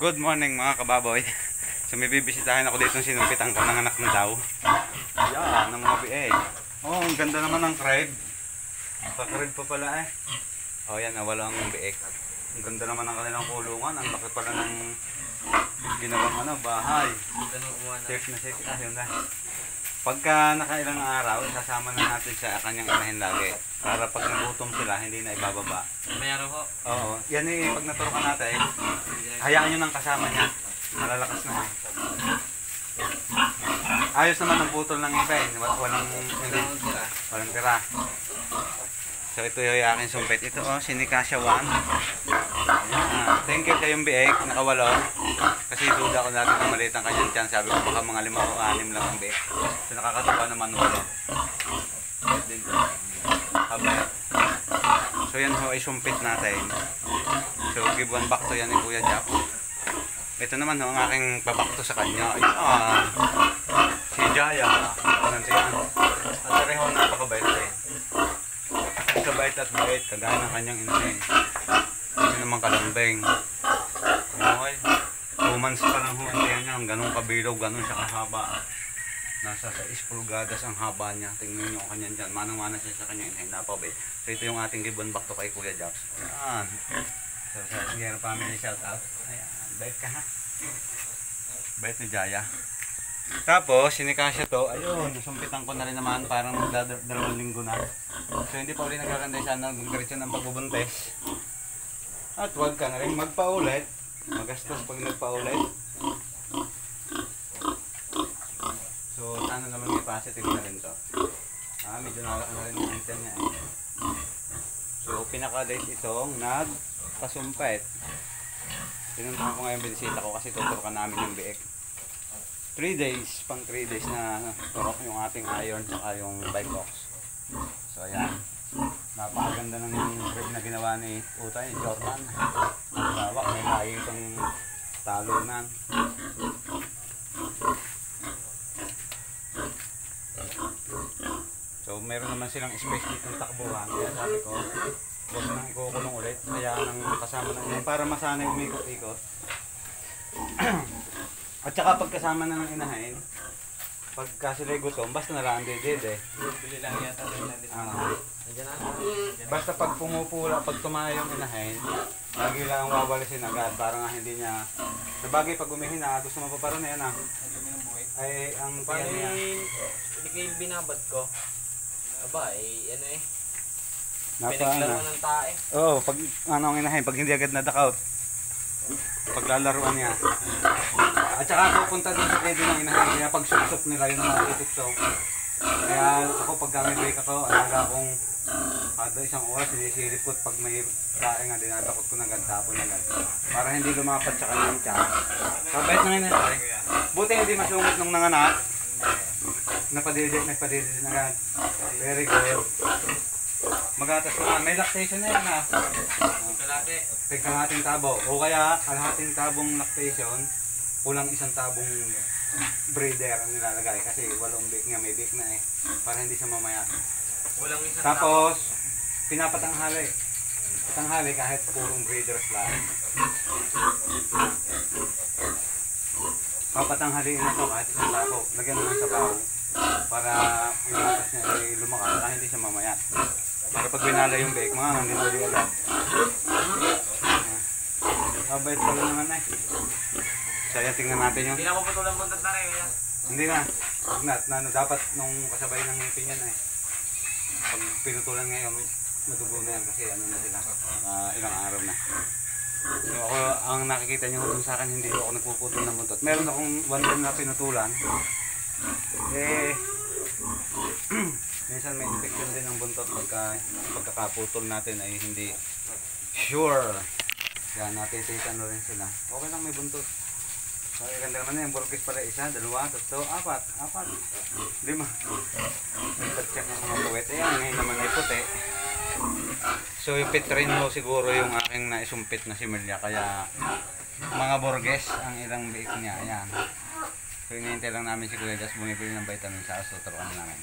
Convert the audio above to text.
Good morning mga kababoy. So may bibisitahin ako dito sinumpitan ko ng anak na daw. Yan, ng mga bieg. Oh, ang ganda naman ng crib. Pa-crib pa pala eh. Oh yan, nawala ang bieg. Ang ganda naman ng kanilang kulungan. Ang laki pala ng ginawang bahay. Safe na safe. Yun na. Pagka nakailang araw, sasama na natin sa kanyang inahin lagi. Para pag nagutom sila, hindi na ibababa. Mayroon ho. Oo. Yan eh, pag naturukan natin, hayaan nyo ng kasama niya. Malalakas na. Ayos naman ang putol ng iba eh. Walang tira. So ito yung aking sumpit. Ito sinikasya 1. Thank you sa yung bieg, nakawalo. Kasi duda ko natin na maliit ang kanyang tiyan. Sabi ko baka mga 5 o 6 lang ang bieg. So nakakatupa naman 8. So yan ho ay sumpit natin. So give one back to yan ni Kuya Jack. Ito naman ho ang aking babakto sa kanya. Si Jaya. At pareho napakabait eh. Kabait at bait, kagaya ng kanyang inahin. Hindi naman kalambing. Okay. 2 months pa lang ho ang tiyan niya. Ganun kabilog, ganun siya kahaba. Nasa 6 pulgadas ang haba niya. Tingnan nyo ang kanyang dyan. Manang-mana siya sa kanyang inahin. Napabait. So ito yung ating gibbon back to kay Kuya Japs. Ayan. So sa Sigero family shout out. Ayan. Bait ka ha. Bait ni Jaya. Tapos, sinikasya to. Ayun, nasumpitan ko na rin naman. Parang magdadalawang linggo na. So hindi pa ulit nagkakanday sana. Magdiretso ng pagbubuntes. At huwag ka na rin magpaulit. Magastos pag nagpaulit. So sana naman may positive na rin to. Medyo nalaki na rin yung anten niya eh. So pinaka-date itong nagpasumpit. Pinuntahan ko ngayon binisita ko kasi tuturukan namin yung bieg. 3 days, pang 3 days na turok yung ating iron saka yung bike box. So ayan. Napakaganda ng crib na ginawa ni Utay, Jordan. Ang lawak, may lagi itong talunan. So meron naman silang space dito ng takbuhan. Kaya sabi ko, huwag nang ikukulong ulit. Kaya nang kasama na yun para masanay umikot-ikot. At saka pagkasama na ng inahin, pagka sila'y gutom, basta nalaan dede eh. Bili lang yata nila dito. Basta pag pumupula, pag tumayo yung inahin, lagi lang wawalisin agad. Parang hindi niya, sabagay pag umihina, gusto mapaparo na yan ay ang tiyan niya. Hindi kayo binabad ko. Aba ano eh. Pinaglaro ng tae. Oo, pag ang inahin, pag hindi agad nadakaut, paglalaruan niya. At saka pupunta din sa dede ng inahin, kaya pag suksok nila yung mga tutuksok. Kaya ako pag gamit break ako, alaga akong kada isang oras sinisilip ko pag may tae nga dinadakot ko na agad, tapon agad. Para hindi lumapad sa kanyang tiyan. Kabait na inahin. Buti hindi masungit nung nanganak. Nagpadidig na agad. Very good. Magatas na. May lactation na yan ha. Kalahating tabo. O kaya kalahating tabong lactation, kulang 1 tabong breeder ang nilalagay. Kasi 8 bake nga, may bake na eh. Para hindi siya mamaya. Tapos, pinapatanghali. Patanghali kahit purong breeders lang. Papatanghaliin na ito kahit 1 tabo. Lagyan mo ng sabaw. Para ang gatas niya ay lumakas. Para hindi siya mamaya. Para pag binala yung bake, mga hindi na ulit agad. Mabait pala naman eh. So ayan, tingnan natin yung... Hindi na maputulang buntot na rin. Hindi na. Dapat nung kasabay ng ngipin yan eh. Pag pinutulan ngayon, madugo na yan kasi ano na sila. Ilang araw na. So ako, ang nakikita nyo dun sa akin, hindi ako nagpuputol ng buntot. Meron akong 1 time na pinutulan. Minsan may infection din ng buntot pagkakaputol natin ay hindi sure. Yan, natititan na rin sila. Okay lang may buntot. So, ganda naman na yung burgis pala 1, 2, 3, 4, 5. Nagpag-check ng mga puwet. Ayan, ngayon naman ay puti. So, yung pitrin mo siguro yung aking naisumpit na similya. Kaya, mga burgis ang ilang biik niya. Ayan. So, hinihintay lang namin si Kuya Jas bumibili ng vitamin sa aso. Turuan namin.